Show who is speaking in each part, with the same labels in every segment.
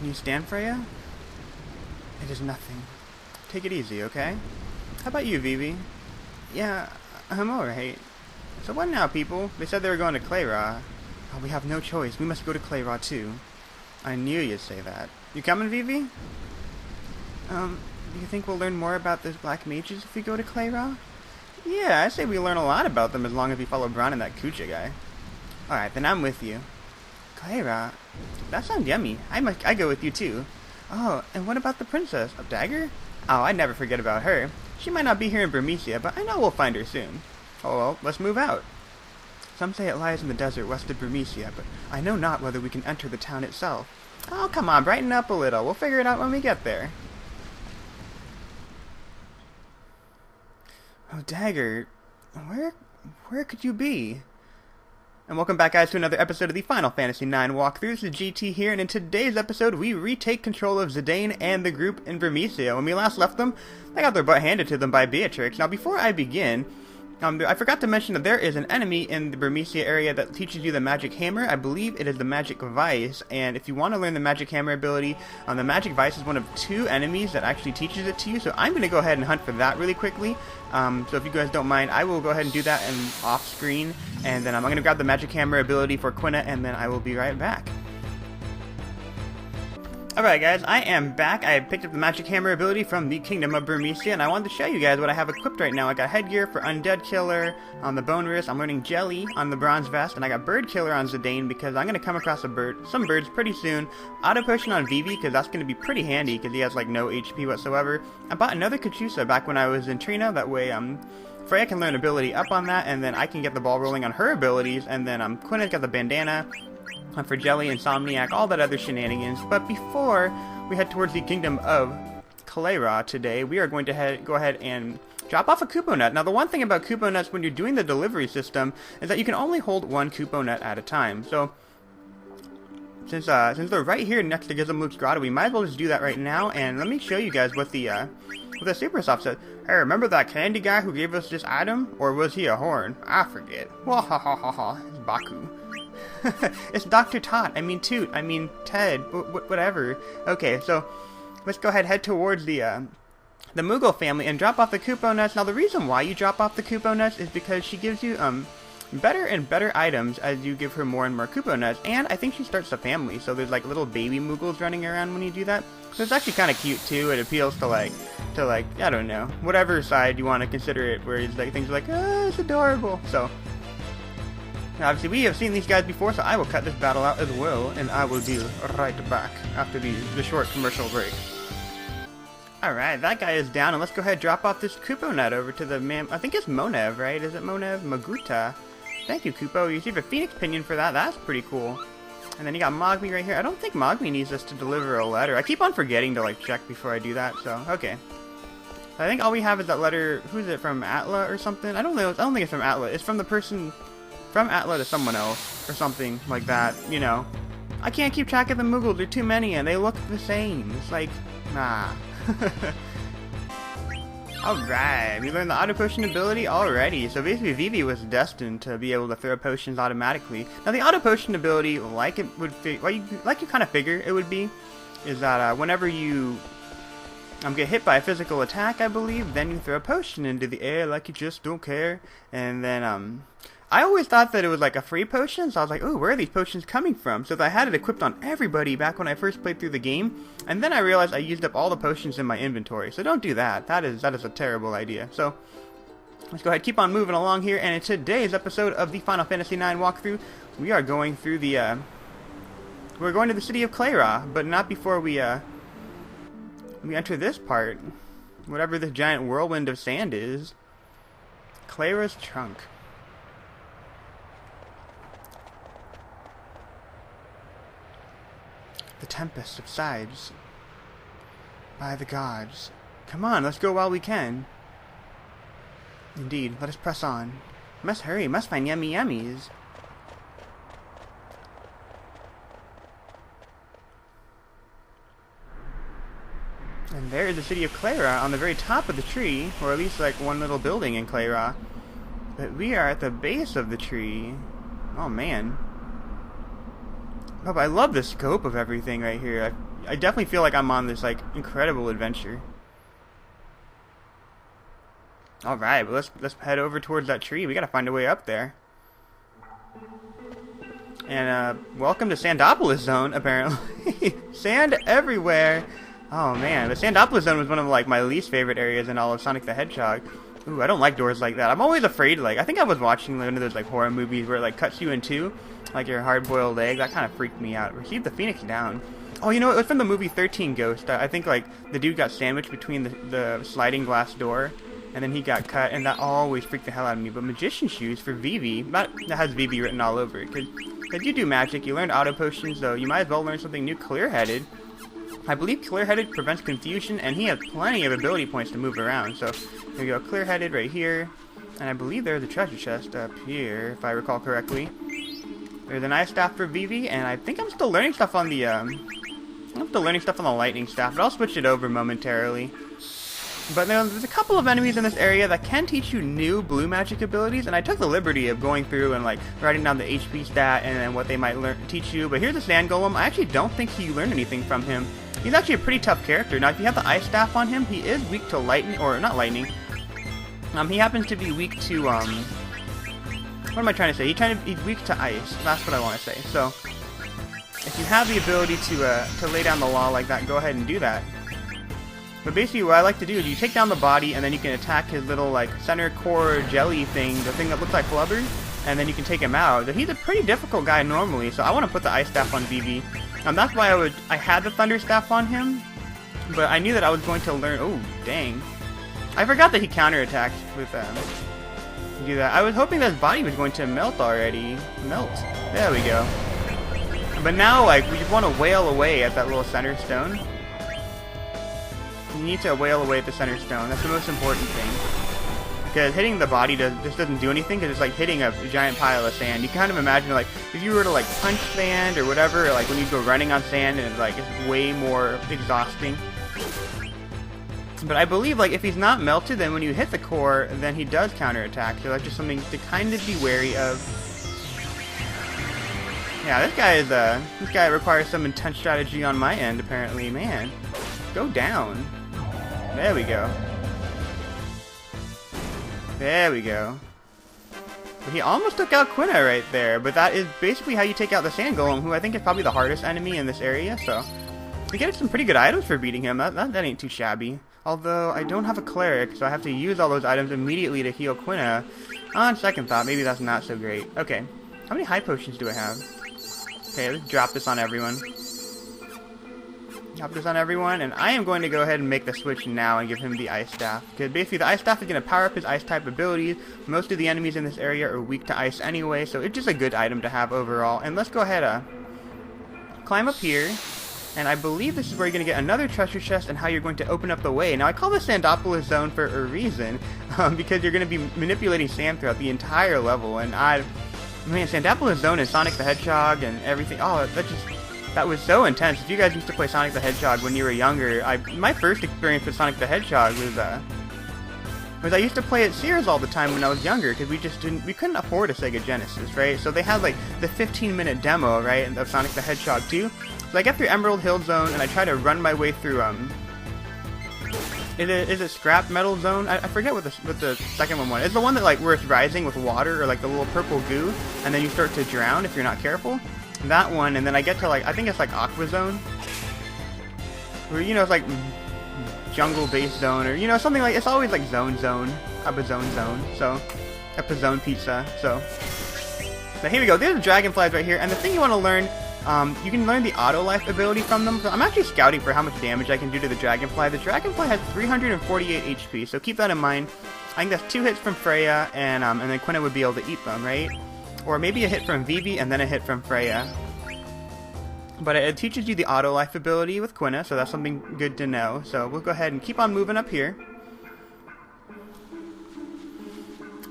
Speaker 1: Can you stand, Freya? It is nothing. Take it easy, okay? How about you, Vivi? Yeah, I'm alright. So what now, people? They said they were going to Cleyra. Oh, we have no choice. We must go to Cleyra, too. I knew you'd say that. You coming, Vivi? Do you think we'll learn more about those black mages if we go to Cleyra? Yeah, I say we learn a lot about them as long as we follow Bron and that Kucha guy. Alright, then I'm with you. Cleyra? That sounds yummy. I go with you, too. Oh, and what about the princess? A dagger? Oh, I'd never forget about her. She might not be here in Burmecia, but I know we'll find her soon. Oh well, let's move out. Some say it lies in the desert west of Burmecia, but I know not whether we can enter the town itself. Oh, come on, brighten up a little. We'll figure it out when we get there. Oh, Dagger, where could you be? And welcome back, guys, to another episode of the Final Fantasy IX walkthrough. This is GT here, and in today's episode, we retake control of Zidane and the group in Burmecia. When we last left them, they got their butt handed to them by Beatrix. Now, before I begin, I forgot to mention that there is an enemy in the Burmecia area that teaches you the magic hammer. I believe it is the magic vice, and if you want to learn the magic hammer ability, the magic vice is one of 2 enemies that actually teaches it to you, so I'm going to go ahead and hunt for that really quickly. So if you guys don't mind, I will go ahead and do that off screen, and then I'm going to grab the magic hammer ability for Quina, and then I will be right back. Alright guys, I am back. I picked up the magic hammer ability from the Kingdom of Burmecia, and I wanted to show you guys what I have equipped right now. I got headgear for Undead Killer on the Bone Wrist, I'm learning Jelly on the Bronze Vest, and I got Bird Killer on Zidane because I'm going to come across some birds pretty soon. Auto Potion on Vivi because that's going to be pretty handy because he has like no HP whatsoever. I bought another Kachusa back when I was in Trina, that way Freya can learn ability up on that, and then I can get the ball rolling on her abilities, and then Quina's got the bandana. For Jelly, Insomniac, all that other shenanigans. But before we head towards the Kingdom of Cleyra today, we are going to go ahead and drop off a Kupo Nut. Now, the one thing about Kupo Nuts when you're doing the delivery system is that you can only hold 1 Kupo Nut at a time. So, since they're right here next to Gizamluke's Grotto, we might as well just do that right now. And let me show you guys what the Super Soft said. Hey, remember that candy guy who gave us this item? Or was he a horn? I forget. Wahahaha, it's Baku. It's Dr. Tot, Toot, Ted, whatever. Okay, so let's go ahead and head towards the Moogle family and drop off the Kupo Nuts. Now, the reason why you drop off the Kupo Nuts is because she gives you better and better items as you give her more and more Kupo Nuts, and I think she starts a family, so there's like little baby Moogles running around when you do that. So it's actually kind of cute too. It appeals to like I don't know, whatever side you want to consider it, where it's like things like, oh, it's adorable. So obviously, we have seen these guys before, so I will cut this battle out as well, and I will be right back after the short commercial break. Alright, that guy is down, and let's go ahead and drop off this Kupo Nut over to the man. I think it's Monev, right? Is it Monev? Maguta. Thank you, Kupo. You receive a Phoenix Pinion for that. That's pretty cool. And then you got Mogmi right here. I don't think Mogmi needs us to deliver a letter. I keep on forgetting to, check before I do that, so, okay. I think all we have is that letter. Who's it, from Atla or something? I don't know. I don't think it's from Atla. It's from the person from Atla to someone else, or something like that, you know. I can't keep track of the Moogles, there are too many, and they look the same. It's like, nah. Alright, we learned the Auto Potion ability already, so basically Vivi was destined to be able to throw potions automatically. Now the Auto Potion ability, like you kind of figure it would be, is that whenever you get hit by a physical attack, I believe, then you throw a potion into the air like you just don't care, and then, I always thought that it was like a free potion, so I was like, oh, where are these potions coming from? So I had it equipped on everybody back when I first played through the game, and then I realized I used up all the potions in my inventory. So don't do that. That is a terrible idea. So let's go ahead, keep on moving along here, and in today's episode of the Final Fantasy IX walkthrough, we are going through we're going to the city of Cleyra, but not before we enter this part, whatever this giant whirlwind of sand is. Cleyra's trunk. The tempest subsides. By the gods. Come on, let's go while we can. Indeed, let us press on. Must hurry, must find yummy yummies. And there is the city of Cleyra on the very top of the tree, or at least like one little building in Cleyra. But we are at the base of the tree. Oh man. Oh, but I love the scope of everything right here. I definitely feel like I'm on this like incredible adventure. All right, but let's head over towards that tree. We gotta find a way up there. And welcome to Sandopolis Zone. Apparently, sand everywhere. Oh man, the Sandopolis Zone was one of like my least favorite areas in all of Sonic the Hedgehog. Ooh, I don't like doors like that. I'm always afraid. Like, I think I was watching one of those like horror movies where it like cuts you in two, like your hard-boiled egg. That kind of freaked me out. Receive the Phoenix down. Oh, you know, it was from the movie 13 Ghost. I think like the dude got sandwiched between the sliding glass door, and then he got cut, and that always freaked the hell out of me. But Magician Shoes for Vivi, that has Vivi written all over it. Because you do magic, you learned auto potions, so you might as well learn something new. Clear-headed. I believe Clear-headed prevents confusion, and he has plenty of ability points to move around. So here we go, Clear-headed right here, and I believe there's a treasure chest up here, if I recall correctly. There's an ice staff for Vivi, and I think I'm still learning stuff on the lightning staff, but I'll switch it over momentarily. But there's a couple of enemies in this area that can teach you new blue magic abilities, and I took the liberty of going through and like writing down the HP stat and then what they might teach you. But here's the Sand Golem. I actually don't think you learn anything from him. He's actually a pretty tough character. Now, if you have the ice staff on him, he is weak to lightning, or not lightning. He happens to be weak to what am I trying to say? He's weak to ice. That's what I want to say. So if you have the ability to lay down the law like that, go ahead and do that. But basically what I like to do is you take down the body, and then you can attack his little like center core jelly thing, the thing that looks like blubber, and then you can take him out. He's a pretty difficult guy normally, so I want to put the ice staff on Vivi. That's why I had the thunder staff on him, but I knew that I was going to learn. Oh dang! I forgot that he counterattacked with do that. I was hoping that his body was going to melt already. Melt. There we go. But now like we just want to wail away at that little center stone. You need to wail away at the center stone. That's the most important thing. Because hitting the body just doesn't do anything, because it's like hitting a giant pile of sand. You can kind of imagine like if you were to like punch sand or whatever, or like when you go running on sand, and it's way more exhausting. But I believe like if he's not melted, then when you hit the core, then he does counterattack. So that's just something to kind of be wary of. Yeah, this guy requires some intense strategy on my end apparently. Man, go down. There we go. There we go. But he almost took out Quina right there, but that is basically how you take out the Sand Golem, who I think is probably the hardest enemy in this area, so we get some pretty good items for beating him. That ain't too shabby. Although, I don't have a cleric, so I have to use all those items immediately to heal Quina. On second thought, maybe that's not so great. Okay, how many high potions do I have? Okay, let's drop this on everyone. Drop this on everyone, and I am going to go ahead and make the switch now and give him the ice staff. Because basically the ice staff is going to power up his ice type abilities. Most of the enemies in this area are weak to ice anyway, so it's just a good item to have overall. And let's go ahead climb up here, and I believe this is where you're going to get another treasure chest and how you're going to open up the way. Now I call this Sandopolis Zone for a reason, because you're going to be manipulating sand throughout the entire level, and man, Sandopolis Zone and Sonic the Hedgehog and everything, oh, that was so intense. If you guys used to play Sonic the Hedgehog when you were younger, my first experience with Sonic the Hedgehog was I used to play at Sears all the time when I was younger, because we couldn't afford a Sega Genesis, right? So they had like the 15-minute demo, right, of Sonic the Hedgehog 2. So I get through Emerald Hill Zone, and I try to run my way through is it Scrap Metal Zone? I forget what the second one was. It's the one that like where it's rising with water, or like the little purple goo, and then you start to drown if you're not careful. That one, and then I get to like, I think it's like Aqua Zone, where, you know, it's like Jungle Base Zone, or, you know, something like, it's always like Zone, Upper Zone, so, Upper Zone Pizza, so. But here we go, there's the dragonflies right here, and the thing you want to learn, you can learn the auto life ability from them. So I'm actually scouting for how much damage I can do to the dragonfly. The dragonfly has 348 HP, so keep that in mind. I think that's 2 hits from Freya, and then Quina would be able to eat them, right? Or maybe a hit from Vivi and then a hit from Freya. But it teaches you the auto life ability with Quina, so that's something good to know. So we'll go ahead and keep on moving up here.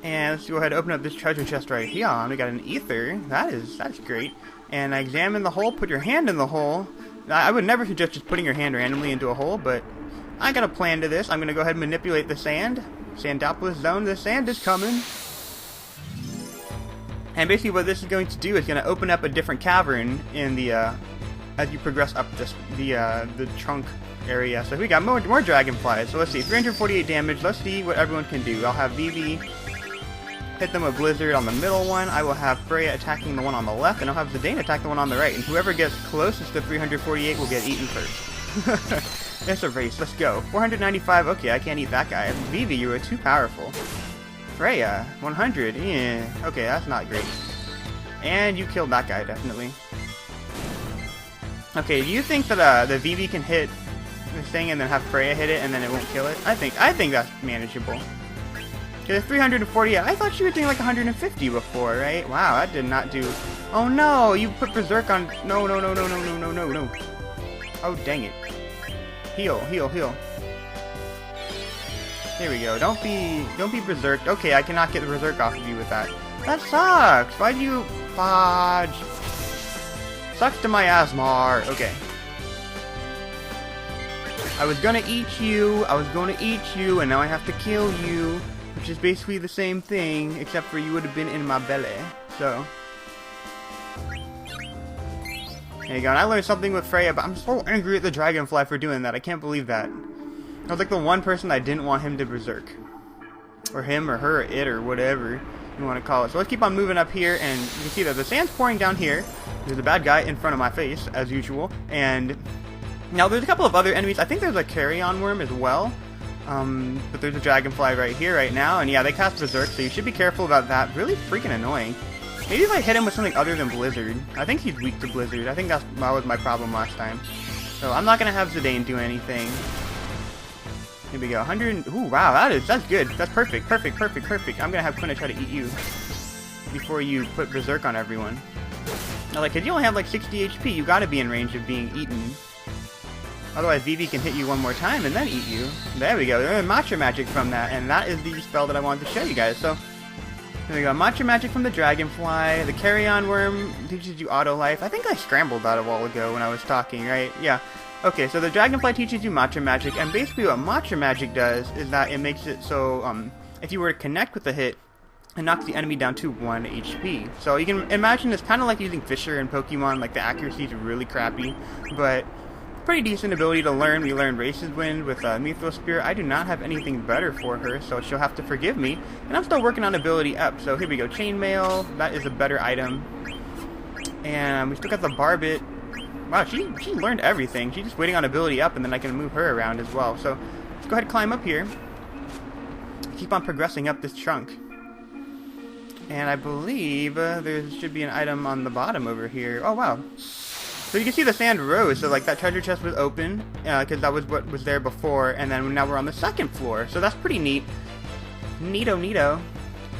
Speaker 1: And let's go ahead and open up this treasure chest right here. We got an ether. That's great. And I examine the hole. Put your hand in the hole. I would never suggest just putting your hand randomly into a hole, but I got a plan to this. I'm going to go ahead and manipulate the sand. Sandopolis Zone. The sand is coming. And basically what this is going to do is going to open up a different cavern in the as you progress up the trunk area. So we got more dragonflies. So let's see, 348 damage. Let's see what everyone can do. I'll have Vivi hit them with Blizzard on the middle one. I will have Freya attacking the one on the left, and I'll have Zidane attack the one on the right. And whoever gets closest to 348 will get eaten first. It's a race. Let's go. 495. Okay, I can't eat that guy. Vivi, you are too powerful. Freya, 100. Yeah. Okay, that's not great. And you killed that guy, definitely. Okay, do you think that the Vivi can hit this thing and then have Freya hit it and then it won't kill it? I think that's manageable. Okay, 348. I thought she was doing like 150 before, right? Wow, that did not do. Oh no, you put Berserk on. No. Oh dang it. Heal. Here we go. Don't be berserked. Okay, I cannot get the berserk off of you with that. That sucks. Why'd you fudge? Sucks to my Asmar. Okay. I was gonna eat you, and now I have to kill you, which is basically the same thing, except for you would have been in my belly. So. There you go. And I learned something with Freya, but I'm so angry at the dragonfly for doing that. I can't believe that. I was like the one person I didn't want him to berserk. Or him, or her, or it, or whatever you want to call it. So let's keep on moving up here, and you can see that the sand's pouring down here. There's a bad guy in front of my face, as usual. And now there's a couple of other enemies. I think there's a carrion worm as well. But there's a dragonfly right here, right now. And yeah, they cast berserk, so you should be careful about that. Really freaking annoying. Maybe if I hit him with something other than Blizzard. I think he's weak to Blizzard. I think that was my problem last time. So I'm not going to have Zidane do anything. Here we go. 100. Ooh, wow. That's good. That's perfect. Perfect. I'm going to have Quina try to eat you before you put Berserk on everyone. Now, like, if you only have like 60 HP, you got to be in range of being eaten. Otherwise, Vivi can hit you one more time and then eat you. There we go. There's Matcha Magic from that, and that is the spell that I wanted to show you guys. So, here we go. Matcha Magic from the Dragonfly. The Carrion Worm teaches you Auto Life. I think I scrambled that a while ago when I was talking, right? Yeah. Okay, so the Dragonfly teaches you Matcha Magic, and basically what Matcha Magic does is that it makes it so, if you were to connect with the hit, it knocks the enemy down to 1 HP. So you can imagine it's kind of like using Fisher in Pokemon, like the accuracy is really crappy, but pretty decent ability to learn. We learned Race's Wind with Mythos Spear. I do not have anything better for her, so she'll have to forgive me. And I'm still working on ability up, so here we go. Chainmail, that is a better item. And we still got the Barbit. Wow, she learned everything. She's just waiting on ability up, and then I can move her around as well. So let's go ahead and climb up here. Keep on progressing up this trunk. And I believe there should be an item on the bottom over here. Oh, wow. So you can see the sand rose, so like that treasure chest was open, because that was what was there before, and then now we're on the second floor, so that's pretty neat. Neato.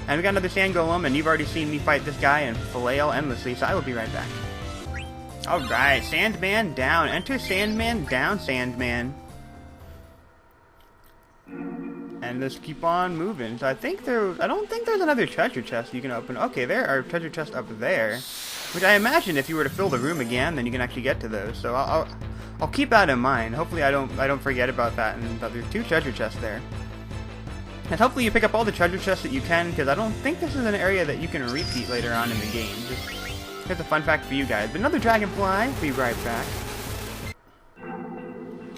Speaker 1: And we got another sand golem, and you've already seen me fight this guy and flail endlessly, so I will be right back. Alright, Sandman down. Enter Sandman down, Sandman. And let's keep on moving. So I don't think there's another treasure chest you can open. Okay, there are treasure chests up there. Which I imagine if you were to fill the room again, then you can actually get to those. So I'll keep that in mind. Hopefully I don't forget about that, and that there's 2 treasure chests there. And hopefully you pick up all the treasure chests that you can, because I don't think this is an area that you can repeat later on in the game. Just here's a fun fact for you guys. But another dragonfly. Be right back.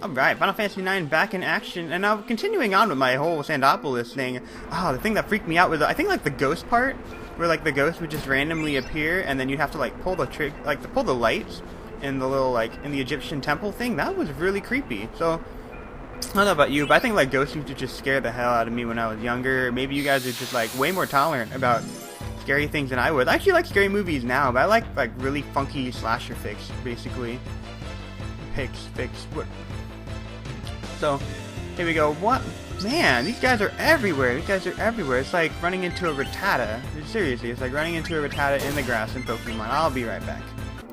Speaker 1: Alright, Final Fantasy IX back in action, and now continuing on with my whole Sandopolis thing. Oh, the thing that freaked me out was, I think, like, the ghost part, where, like, the ghost would just randomly appear, and then you'd have to, like, pull the lights in the little, like, in the Egyptian temple thing. That was really creepy. So, I don't know about you, but I think, like, ghosts used to just scare the hell out of me when I was younger. Maybe you guys are just, like, way more tolerant about scary things than I was. I actually like scary movies now, but I like really funky slasher fix, basically. What? So, here we go. What? Man, these guys are everywhere. It's like running into a Rattata. Seriously, it's like running into a Rattata in the grass in Pokemon. I'll be right back.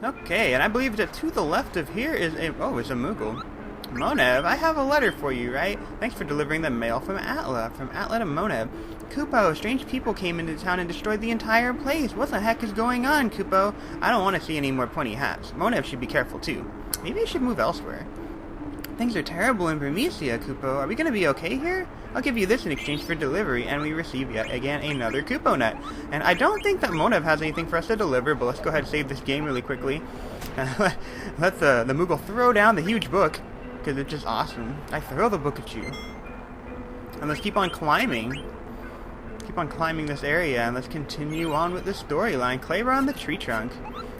Speaker 1: Okay, and I believe that to the left of here is a... Oh, it's a Moogle. Moneb, I have a letter for you, right? Thanks for delivering the mail from Atla. From Atla to Moneb. Kupo, strange people came into town and destroyed the entire place. What the heck is going on, Kupo? I don't want to see any more pointy hats. Moneb should be careful, too. Maybe I should move elsewhere. Things are terrible in Burmecia, Kupo. Are we going to be okay here? I'll give you this in exchange for delivery, and we receive yet again another Kupo net. And I don't think that Monev has anything for us to deliver, but let's go ahead and save this game really quickly. Let the Moogle throw down the huge book, because it's just awesome. I throw the book at you. And let's keep on climbing. Keep on climbing this area, and let's continue on with the storyline. Cleyra on the tree trunk.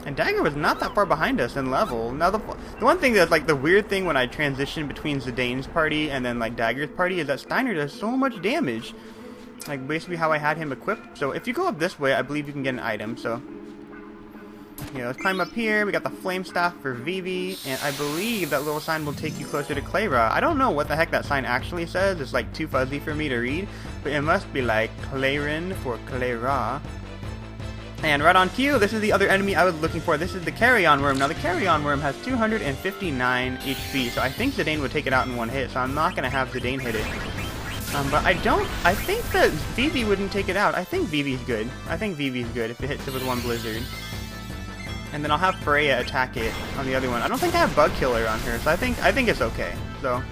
Speaker 1: And Dagger was not that far behind us in level. Now, the one thing that's like the weird thing when I transition between Zidane's party and then like Dagger's party is that Steiner does so much damage. Like basically how I had him equipped. So if you go up this way, I believe you can get an item. So yeah, let's climb up here. We got the flame staff for Vivi, and I believe that little sign will take you closer to Cleyra. I don't know what the heck that sign actually says. It's like too fuzzy for me to read, but it must be like Cleyrin for Cleyra. And right on cue, this is the other enemy I was looking for. This is the Carrion Worm. Now, the Carrion Worm has 259 HP, so I think Zidane would take it out in one hit, so I'm not going to have Zidane hit it. But I think that Vivi wouldn't take it out. I think Vivi's good. I think Vivi's good if it hits it with one Blizzard. And then I'll have Freya attack it on the other one. I don't think I have Bug Killer on her, so I think it's okay. So,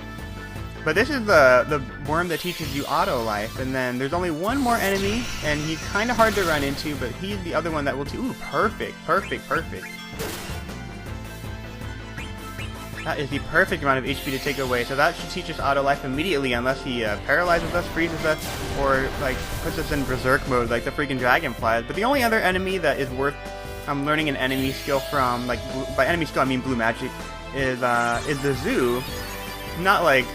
Speaker 1: but this is the worm that teaches you auto life, and then there's only one more enemy, and he's kind of hard to run into, but he's the other one that will ooh, perfect. That is the perfect amount of HP to take away, so that should teach us auto life immediately, unless he paralyzes us, freezes us, or like puts us in berserk mode like the freaking dragonflies. But the only other enemy that is worth learning an enemy skill from, like by enemy skill I mean blue magic, is the zoo. Not like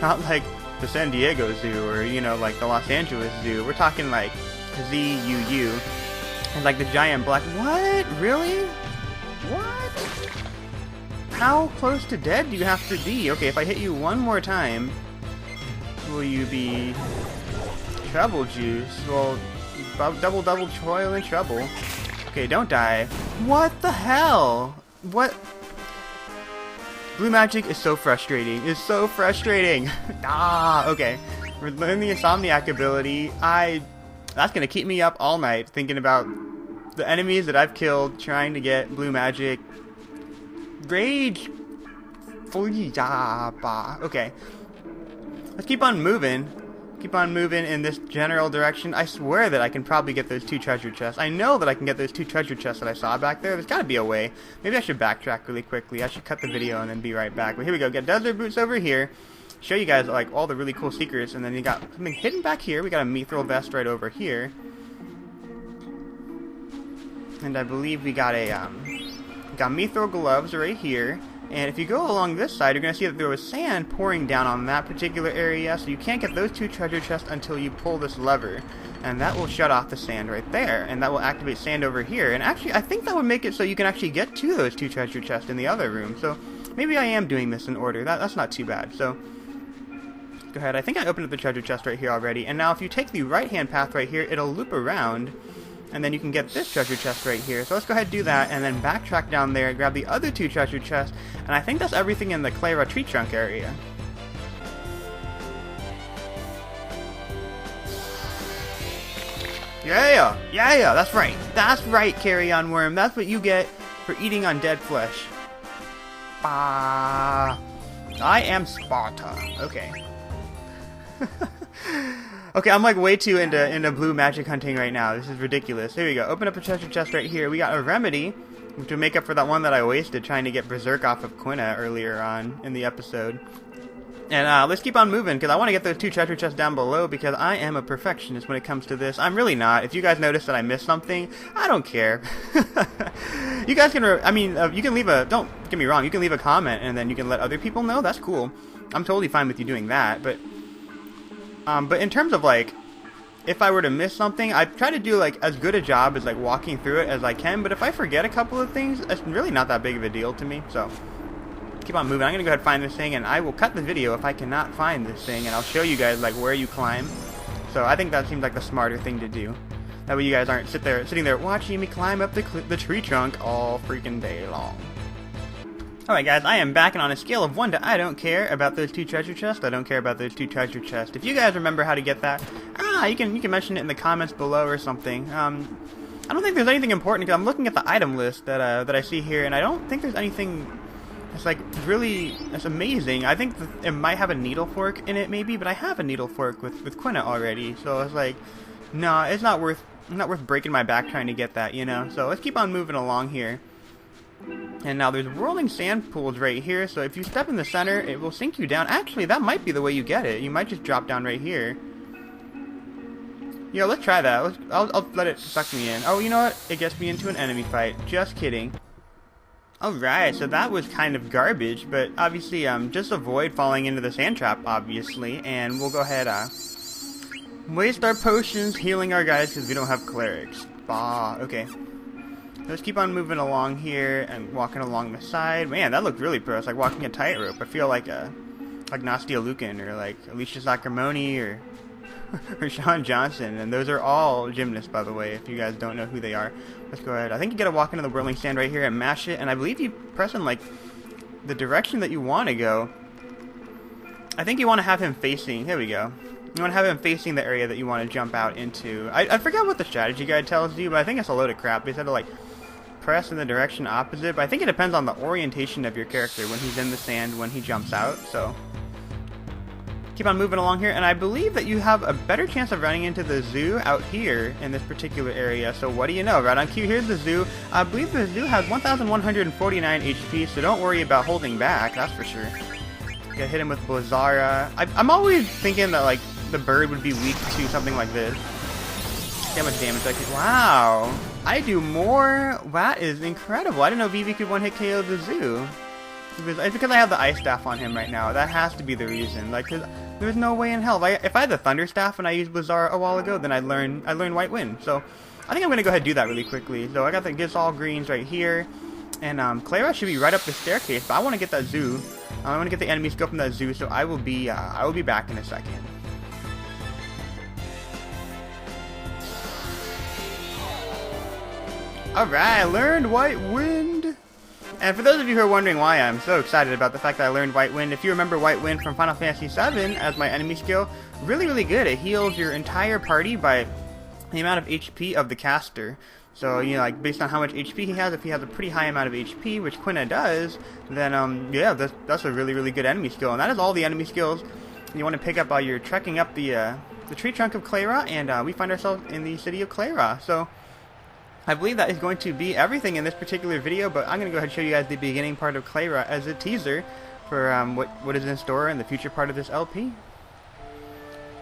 Speaker 1: the San Diego Zoo or, you know, like the Los Angeles Zoo. We're talking like ZUU. And like the giant black... What? Really? What? How close to dead do you have to be? Okay, if I hit you one more time, will you be... Trouble juice? Well, double toil and trouble. Okay, don't die. What the hell? What? Blue magic is so frustrating. It's so frustrating. Okay. We're learning the Insomniac ability. That's gonna keep me up all night thinking about the enemies that I've killed trying to get blue magic. Rage. Okay. Let's keep on moving. Keep on moving in this general direction. I swear that I can probably get those 2 treasure chests. I know that I can get those 2 treasure chests that I saw back there. There's got to be a way. Maybe I should backtrack really quickly. I should cut the video and then be right back. But here we go. Get desert boots over here. Show you guys like all the really cool secrets. And then you got something hidden back here. We got a mithril vest right over here. And I believe we got mithril gloves right here. And if you go along this side, you're going to see that there was sand pouring down on that particular area, so you can't get those 2 treasure chests until you pull this lever. And that will shut off the sand right there, and that will activate sand over here. And actually, I think that would make it so you can actually get to those 2 treasure chests in the other room. So maybe I am doing this in order. That's not too bad. So go ahead. I think I opened up the treasure chest right here already. And now if you take the right-hand path right here, it'll loop around. And then you can get this treasure chest right here. So let's go ahead and do that, and then backtrack down there and grab the other 2 treasure chests. And I think that's everything in the Cleyra tree trunk area. Yeah, that's right. That's right, Carrion Worm. That's what you get for eating undead flesh. I am Sparta. Okay. Okay, I'm like way too into blue magic hunting right now. This is ridiculous. Here we go. Open up a treasure chest right here. We got a remedy, which will make up for that one that I wasted trying to get Berserk off of Quina earlier on in the episode. And let's keep on moving, because I want to get those 2 treasure chests down below, because I am a perfectionist when it comes to this. I'm really not. If you guys notice that I missed something, I don't care. You guys can, you can leave a, don't get me wrong, you can leave a comment, and then you can let other people know. That's cool. I'm totally fine with you doing that, but in terms of, like, if I were to miss something, I try to do, like, as good a job as, like, walking through it as I can, but if I forget a couple of things, it's really not that big of a deal to me, so keep on moving. I'm gonna go ahead and find this thing, and I will cut the video if I cannot find this thing, and I'll show you guys, like, where you climb. So I think that seems like the smarter thing to do. That way you guys aren't sitting there watching me climb up the tree trunk all freaking day long. Alright guys, I am back, and on a scale of 1 to I don't care about those 2 treasure chests, I don't care about those 2 treasure chests. If you guys remember how to get that, you can mention it in the comments below or something. I don't think there's anything important, because I'm looking at the item list that I see here, and I don't think there's anything It's like really, it's amazing. I think it might have a needle fork in it maybe, but I have a needle fork with Quina already. So it's like, no, it's not worth breaking my back trying to get that, you know. So let's keep on moving along here. And now there's rolling sand pools right here, so if you step in the center, it will sink you down. Actually, that might be the way you get it. You might just drop down right here. Yo, let's try that. I'll let it suck me in. Oh, you know what? It gets me into an enemy fight. Just kidding. Alright, so that was kind of garbage, but obviously, just avoid falling into the sand trap, obviously, and we'll go ahead, waste our potions healing our guys because we don't have clerics. Bah, okay. Let's keep on moving along here and walking along the side. Man, that looked really pro. It's like walking a tightrope. I feel like Nastia Lucan or like Alicia Sacramone or or Sean Johnson, and those are all gymnasts, by the way, if you guys don't know who they are. Let's go ahead. I think you gotta walk into the whirling stand right here and mash it, and I believe you press in like the direction that you want to go. I think you want to have him facing. Here we go. You want to have him facing the area that you want to jump out into. I forgot what the strategy guide tells you, but I think it's a load of crap. They said to like press in the direction opposite, but I think it depends on the orientation of your character when he's in the sand, when he jumps out. So keep on moving along here, and I believe that you have a better chance of running into the zoo out here in this particular area. So what do you know? Right on cue, here's the zoo. I believe the zoo has 1,149 HP, so don't worry about holding back, that's for sure. Gotta hit him with Blizzara. I'm always thinking that like the bird would be weak to something like this. See how much damage I can. Wow, I do more. That is incredible. I didn't know Vivi could one-hit KO the zoo. It's because I have the ice staff on him right now. That has to be the reason. Like, 'cause there's no way in hell. If I had the thunder staff and I used Blizzara a while ago, then I'd learn White Wind. So I think I'm gonna go ahead and do that really quickly. So I got the Gets All Greens right here, and Cleyra should be right up the staircase. But I want to get that zoo. I want to get the enemy skill from that zoo. So I will be back in a second. Alright, I learned White Wind. And for those of you who are wondering why I'm so excited about the fact that I learned White Wind, if you remember White Wind from Final Fantasy VII as my enemy skill, really, really good. It heals your entire party by the amount of HP of the caster. So, you know, like, based on how much HP he has, if he has a pretty high amount of HP, which Quina does, then, yeah, that's a really, really good enemy skill. And that is all the enemy skills you want to pick up while you're trekking up the tree trunk of Cleyra, and we find ourselves in the city of Cleyra. So I believe that is going to be everything in this particular video, but I'm going to go ahead and show you guys the beginning part of Cleyra as a teaser for what is in store in the future part of this LP.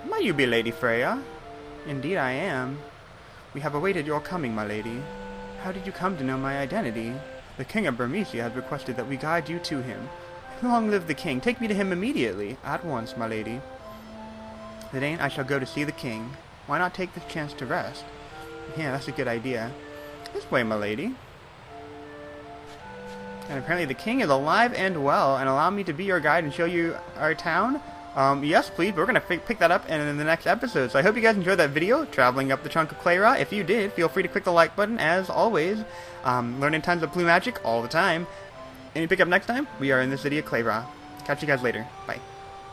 Speaker 1: Might you be Lady Freya? Indeed I am. We have awaited your coming, my lady. How did you come to know my identity? The King of Burmecia has requested that we guide you to him. Long live the King. Take me to him immediately. At once, my lady. Zidane, I shall go to see the King. Why not take this chance to rest? Yeah, that's a good idea. This way, my lady. And apparently the king is alive and well, and allow me to be your guide and show you our town. Yes, please. We're going to pick that up in the next episode. So I hope you guys enjoyed that video, traveling up the trunk of Cleyra. If you did, feel free to click the like button, as always. Learning tons of blue magic all the time. And you pick up next time, we are in the city of Cleyra. Catch you guys later. Bye.